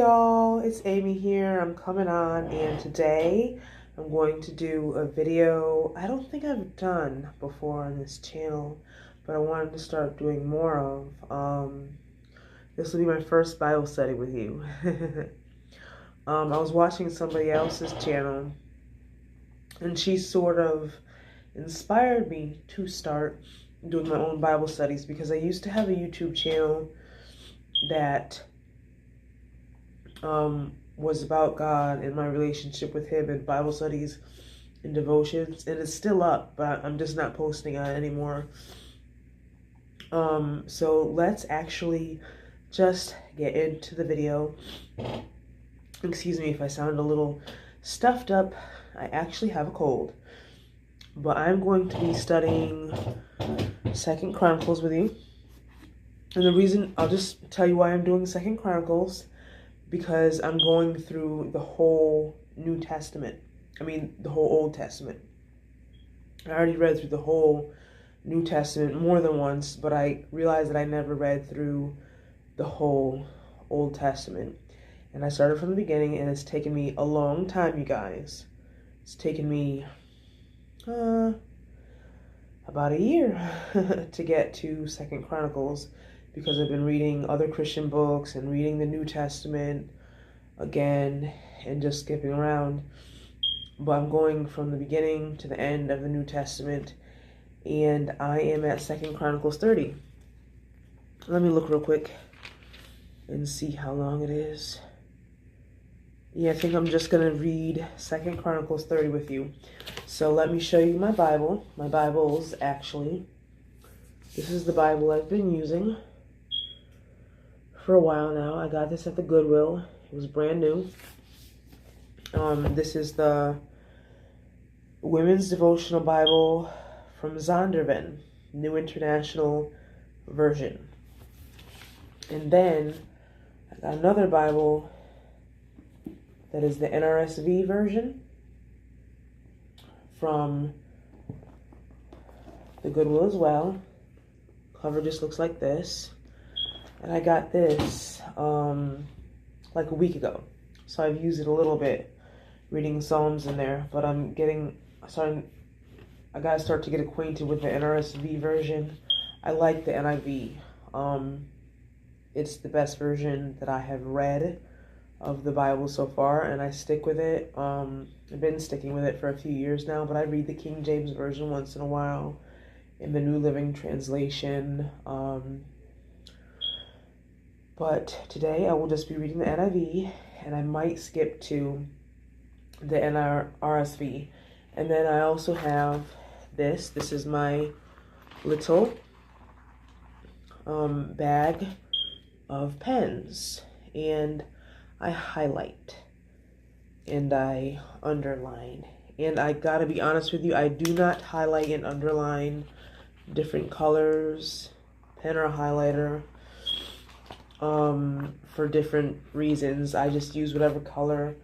y'all, it's Amy here. I'm coming on, and today I'm going to do a video I don't think I've done before on this channel, but I wanted to start doing more of. This will be my first Bible study with you. I was watching somebody else's channel, and she sort of inspired me to start doing my own Bible studies because I used to have a YouTube channel that was about God and my relationship with Him and Bible studies and devotions, and it's still up, but I'm just not posting on it anymore. So let's actually just get into the video. Excuse me if I sound a little stuffed up. I actually have a cold, but I'm going to be studying 2nd Chronicles with you. And the reason, I'll just tell you why I'm doing 2nd Chronicles, because I'm going through the whole New Testament. The whole Old Testament. I already read through the whole New Testament more than once, but I realized that I never read through the whole Old Testament. And I started from the beginning, and it's taken me a long time, you guys. It's taken me about a year to get to 2nd Chronicles, because I've been reading other Christian books and reading the New Testament again and just skipping around. But I'm going from the beginning to the end of the New Testament, and I am at 2nd Chronicles 30. Let me look real quick and see how long it is. Yeah, I think I'm just going to read 2nd Chronicles 30 with you. So let me show you my Bible. My Bibles, actually. This is the Bible I've been using for a while now. I got this at the Goodwill. It was brand new. This is the Women's Devotional Bible from Zondervan, New International Version. And then I got another Bible that is the NRSV version from the Goodwill as well. Cover just looks like this. And I got this like a week ago. So I've used it a little bit, reading Psalms in there, but I gotta start to get acquainted with the NRSV version. I like the NIV. It's the best version that I have read of the Bible so far, and I stick with it. I've been sticking with it for a few years now, but I read the King James Version once in a while in the New Living Translation. But today I will just be reading the NIV, and I might skip to the NRSV. And then I also have this. This is my little bag of pens, and I highlight and I underline. And I gotta be honest with you, I do not highlight and underline different colors, pen or highlighter, for different reasons. I just use whatever color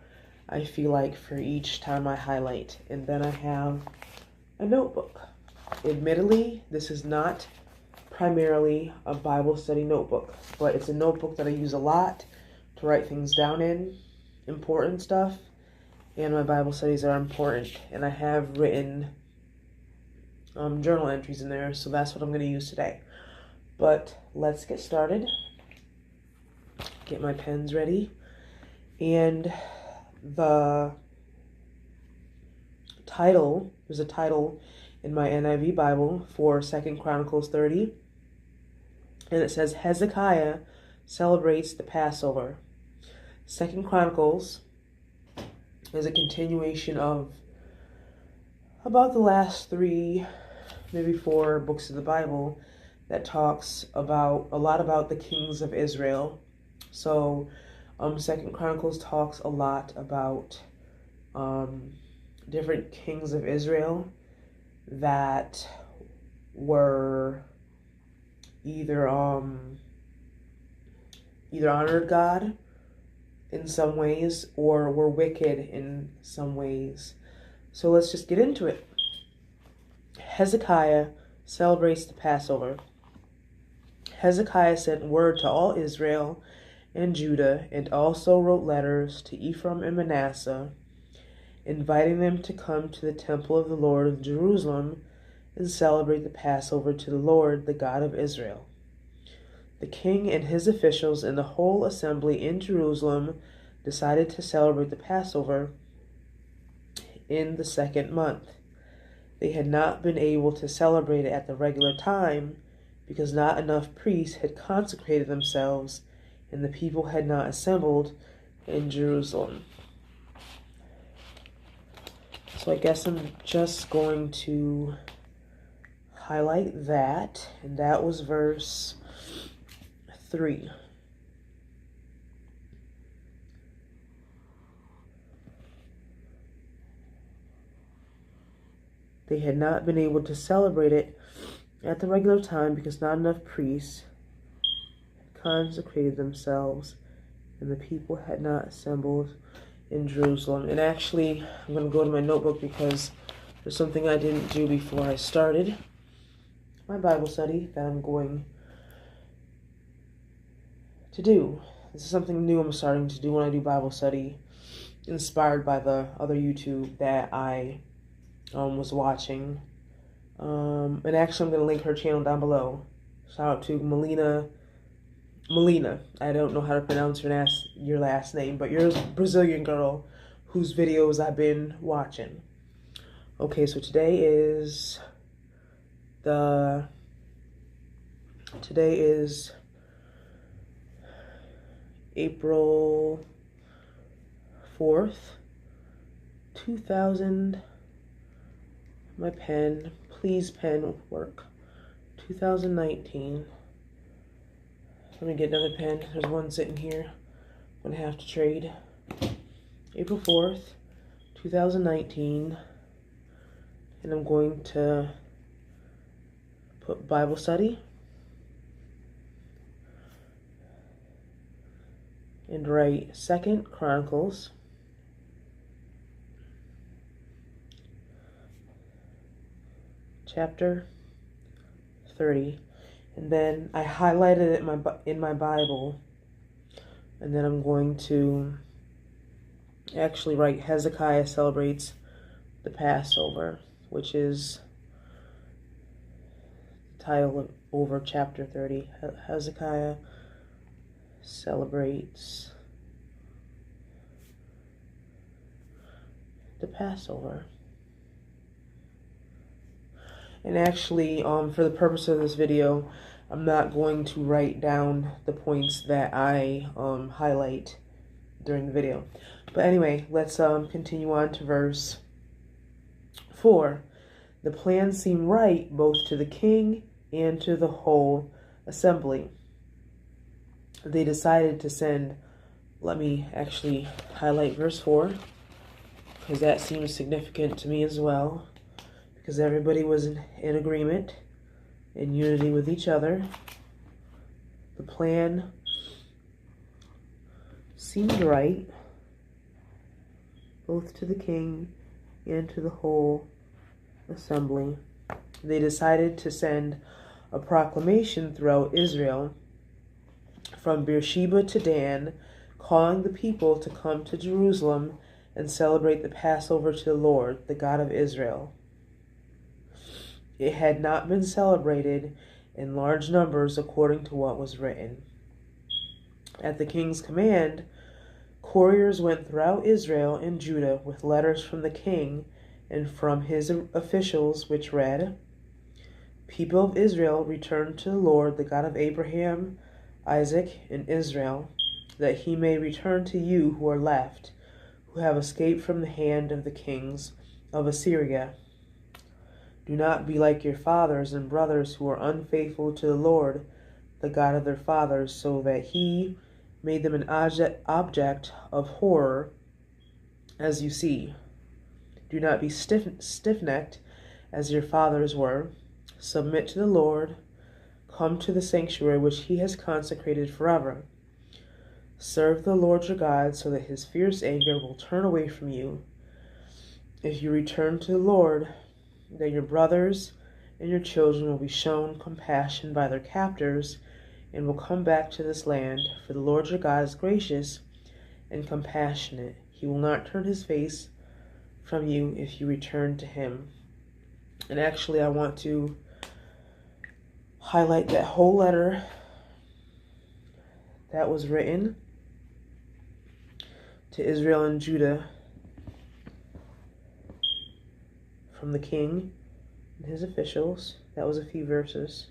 I feel like for each time I highlight. And then I have a notebook. Admittedly, this is not primarily a Bible study notebook, but it's a notebook that I use a lot to write things down in, important stuff, and my Bible studies are important, and I have written journal entries in there, so that's what I'm going to use today. But let's get started. Get my pens ready, and the title, there's a title in my NIV Bible for 2nd Chronicles 30, and it says Hezekiah celebrates the Passover. 2nd Chronicles is a continuation of about the last 3, maybe 4 books of the Bible that talks about a lot about the kings of Israel. So 2nd Chronicles talks a lot about different kings of Israel that were either honored God in some ways or were wicked in some ways. So let's just get into it. Hezekiah celebrates the Passover. Hezekiah sent word to all Israel and Judah, and also wrote letters to Ephraim and Manasseh, inviting them to come to the temple of the Lord in Jerusalem and celebrate the Passover to the Lord, the God of Israel. The king and his officials and the whole assembly in Jerusalem decided to celebrate the Passover in the 2nd month. They had not been able to celebrate it at the regular time because not enough priests had consecrated themselves and the people had not assembled in Jerusalem. So I guess I'm just going to highlight that, and that was verse 3. They had not been able to celebrate it at the regular time because not enough priests had consecrated themselves and the people had not assembled in Jerusalem. And actually, I'm going to go to my notebook because there's something I didn't do before I started my Bible study that I'm going to do. This is something new I'm starting to do when I do Bible study, inspired by the other YouTube that I was watching. And actually, I'm going to link her channel down below. Shout out to Melina. I don't know how to pronounce your last name, but you're a Brazilian girl whose videos I've been watching. Okay, so today is April 4th, 2000. My pen, please pen work. 2019. Let me get another pen. There's one sitting here. I'm gonna have to trade. April 4th, 2019. And I'm going to put Bible study and write 2nd Chronicles chapter 30, and then I highlighted it in my Bible, and then I'm going to actually write Hezekiah celebrates the Passover, which is the title of over chapter 30. Hezekiah celebrates the Passover. And actually, for the purpose of this video, I'm not going to write down the points that I highlight during the video. But anyway, let's continue on to verse 4. The plan seemed right both to the king and to the whole assembly. They decided to send, let me actually highlight verse 4, because that seems significant to me as well. Because everybody was in agreement, in unity with each other. The plan seemed right, both to the king and to the whole assembly. They decided to send a proclamation throughout Israel, from Beersheba to Dan, calling the people to come to Jerusalem and celebrate the Passover to the Lord, the God of Israel. It had not been celebrated in large numbers according to what was written. At the king's command, couriers went throughout Israel and Judah with letters from the king and from his officials, which read, "People of Israel, return to the Lord, the God of Abraham, Isaac, and Israel, that he may return to you who are left, who have escaped from the hand of the kings of Assyria. Do not be like your fathers and brothers who are unfaithful to the Lord, the God of their fathers, so that he made them an object of horror, as you see. Do not be stiff-necked as your fathers were. Submit to the Lord. Come to the sanctuary which he has consecrated forever. Serve the Lord your God so that his fierce anger will turn away from you. If you return to the Lord, then your brothers and your children will be shown compassion by their captors, and will come back to this land, for the Lord your God is gracious and compassionate. He will not turn his face from you if you return to him. And actually, I want to highlight that whole letter that was written to Israel and Judah from the king and his officials. That was a few verses.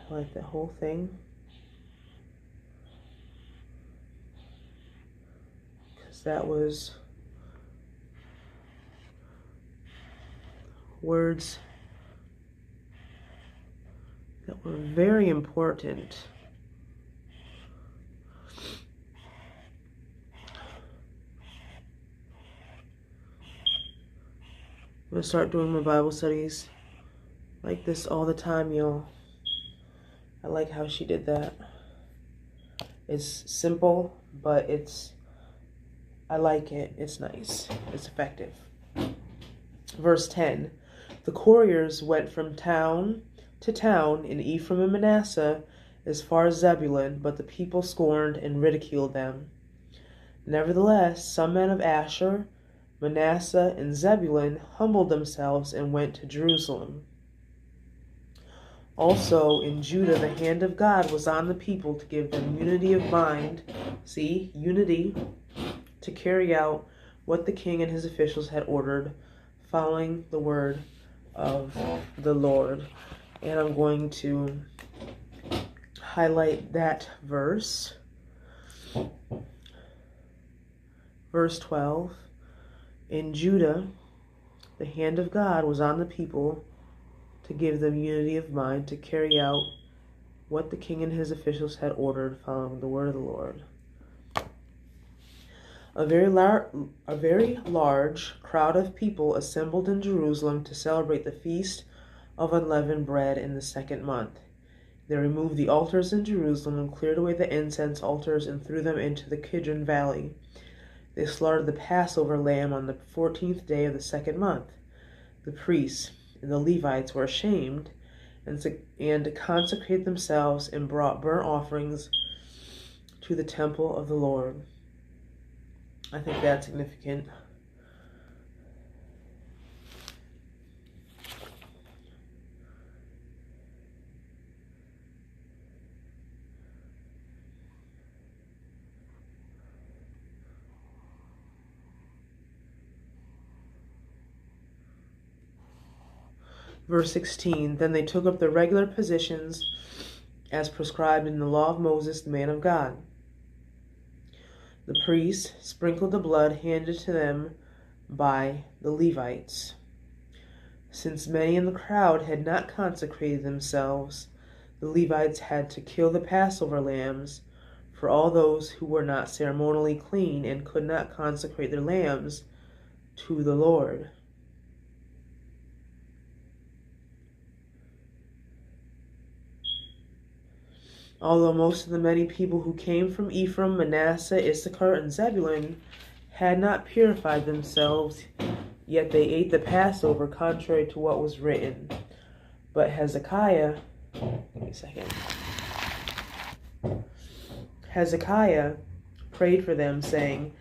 Highlight that whole thing, because that was words that were very important. I'm going to start doing my Bible studies like this all the time, y'all. I like how she did that. It's simple, but I like it. It's nice. It's effective. Verse 10. The couriers went from town to town in Ephraim and Manasseh as far as Zebulun, but the people scorned and ridiculed them. Nevertheless, some men of Asher, Manasseh, and Zebulun humbled themselves and went to Jerusalem. Also in Judah, the hand of God was on the people to give them unity of mind. See, unity, to carry out what the king and his officials had ordered, following the word of the Lord. And I'm going to highlight that verse. Verse 12. In Judah, the hand of God was on the people to give them unity of mind, to carry out what the king and his officials had ordered, following the word of the Lord. A very large crowd of people assembled in Jerusalem to celebrate the feast of unleavened bread in the 2nd month. They removed the altars in Jerusalem and cleared away the incense altars and threw them into the Kidron Valley. They slaughtered the Passover lamb on the 14th day of the 2nd month. The priests and the Levites were ashamed and consecrated themselves and brought burnt offerings to the temple of the Lord. I think that's significant. Verse 16, then they took up their regular positions as prescribed in the law of Moses, the man of God. The priests sprinkled the blood handed to them by the Levites. Since many in the crowd had not consecrated themselves, the Levites had to kill the Passover lambs for all those who were not ceremonially clean and could not consecrate their lambs to the Lord. Although most of the many people who came from Ephraim, Manasseh, Issachar, and Zebulun had not purified themselves, yet they ate the Passover contrary to what was written. But Hezekiah, Hezekiah prayed for them, saying,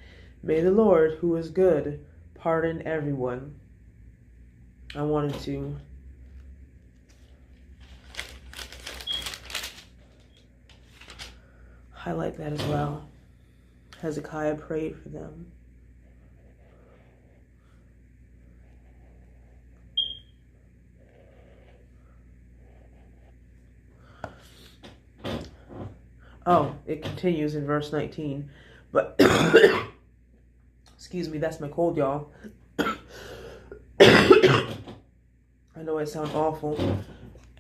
"May the Lord, who is good, pardon everyone." I wanted to highlight that as well. Hezekiah prayed for them. Oh, it continues in verse 19. But, excuse me, that's my cold, y'all. I know I sound awful.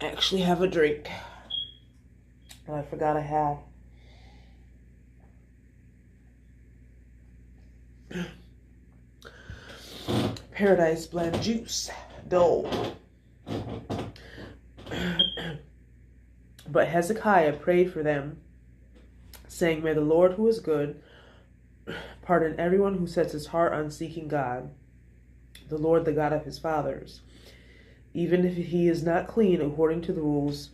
I actually have a drink that I forgot I had. Paradise Blend Juice. Dole. But Hezekiah prayed for them, saying, "May the Lord, who is good, pardon everyone who sets his heart on seeking God, the Lord, the God of his fathers. even if he is not clean according to the rules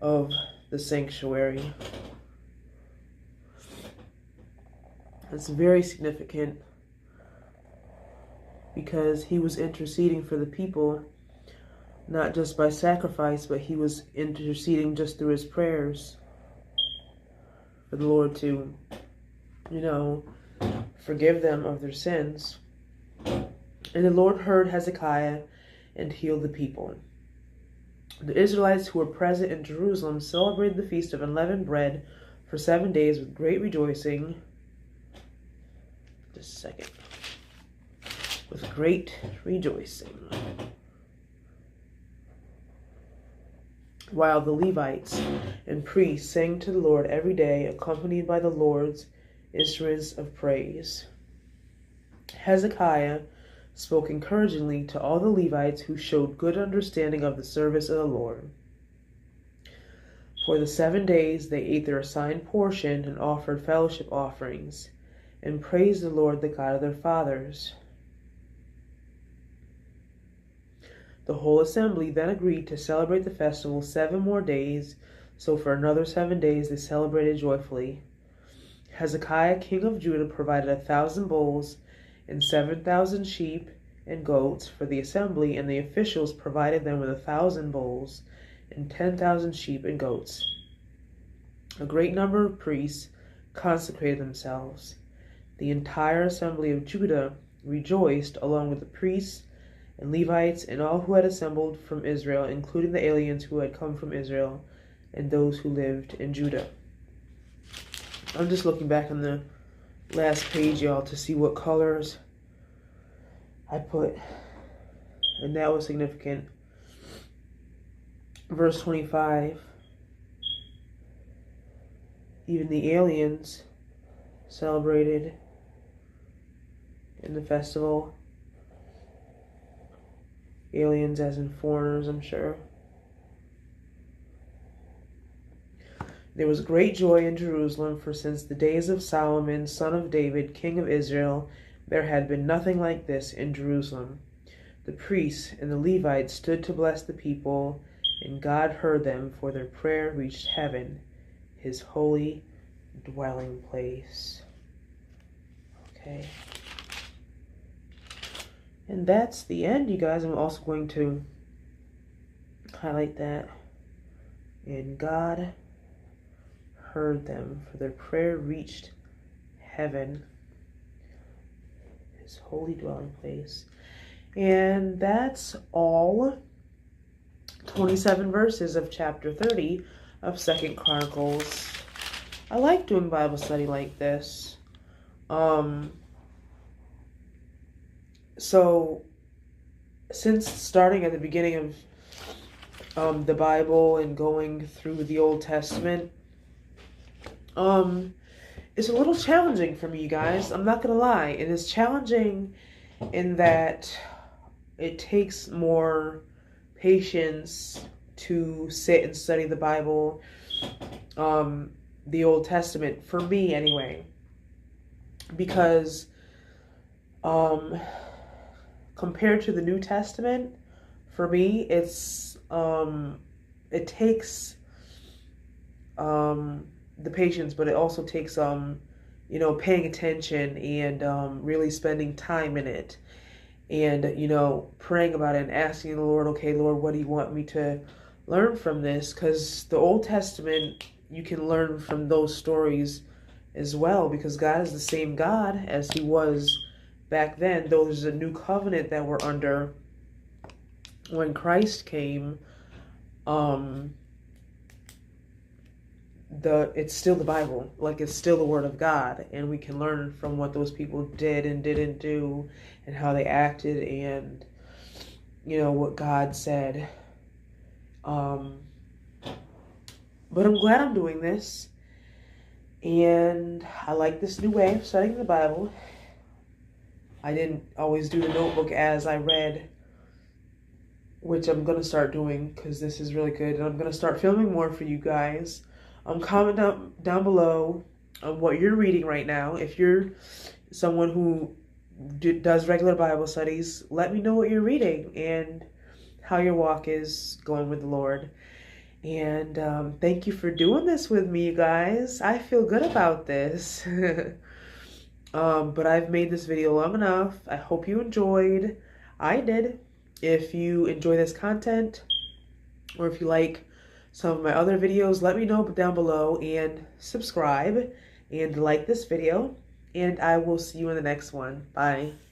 of the sanctuary. It's very significant because he was interceding for the people, not just by sacrifice, but he was interceding just through his prayers for the Lord to, forgive them of their sins. And the Lord heard Hezekiah and healed the people. The Israelites who were present in Jerusalem celebrated the feast of unleavened bread for 7 days with great rejoicing. Just a second. With great rejoicing. While the Levites and priests sang to the Lord every day, accompanied by the Lord's instruments of praise. Hezekiah spoke encouragingly to all the Levites who showed good understanding of the service of the Lord. For the 7 days they ate their assigned portion and offered fellowship offerings, and praised the Lord, the God of their fathers. The whole assembly then agreed to celebrate the festival 7 more days, so for another 7 days they celebrated joyfully. Hezekiah, king of Judah, provided 1,000 bulls and 7,000 sheep and goats for the assembly, and the officials provided them with 1,000 bulls and 10,000 sheep and goats. A great number of priests consecrated themselves. The entire assembly of Judah rejoiced, along with the priests and Levites and all who had assembled from Israel, including the aliens who had come from Israel and those who lived in Judah. I'm just looking back on the last page, y'all, to see what colors I put, and that was significant. Verse 25, even the aliens celebrated in the festival. Aliens as in foreigners, I'm sure. There was great joy in Jerusalem, for since the days of Solomon, son of David, king of Israel, there had been nothing like this in Jerusalem. The priests and the Levites stood to bless the people, and God heard them, for their prayer reached heaven, his holy dwelling place. Okay. And that's the end, you guys. I'm also going to highlight that. And God heard them, for their prayer reached heaven, his holy dwelling place. And that's all 27 verses of chapter 30 of 2 Chronicles. I like doing Bible study like this. So since starting at the beginning of the Bible and going through the Old Testament, it's a little challenging for me, you guys. I'm not gonna lie. It is challenging in that it takes more patience to sit and study the Bible, the Old Testament, for me anyway, because compared to the New Testament, for me, it's it takes the patience, but it also takes paying attention and really spending time in it, and praying about it and asking the Lord, okay, Lord, what do you want me to learn from this? Because the Old Testament, you can learn from those stories as well, because God is the same God as he was back then, though there's a new covenant that we're under when Christ came. It's still the Bible, like it's still the Word of God, and we can learn from what those people did and didn't do, and how they acted, and what God said. But I'm glad I'm doing this, and I like this new way of studying the Bible. I didn't always do the notebook as I read, which I'm going to start doing because this is really good. And I'm going to start filming more for you guys. Comment down below on what you're reading right now. If you're someone who does regular Bible studies, let me know what you're reading and how your walk is going with the Lord. And thank you for doing this with me, you guys. I feel good about this. But I've made this video long enough. I hope you enjoyed. I did. If you enjoy this content, or if you like some of my other videos, let me know down below, and subscribe and like this video. And I will see you in the next one. Bye.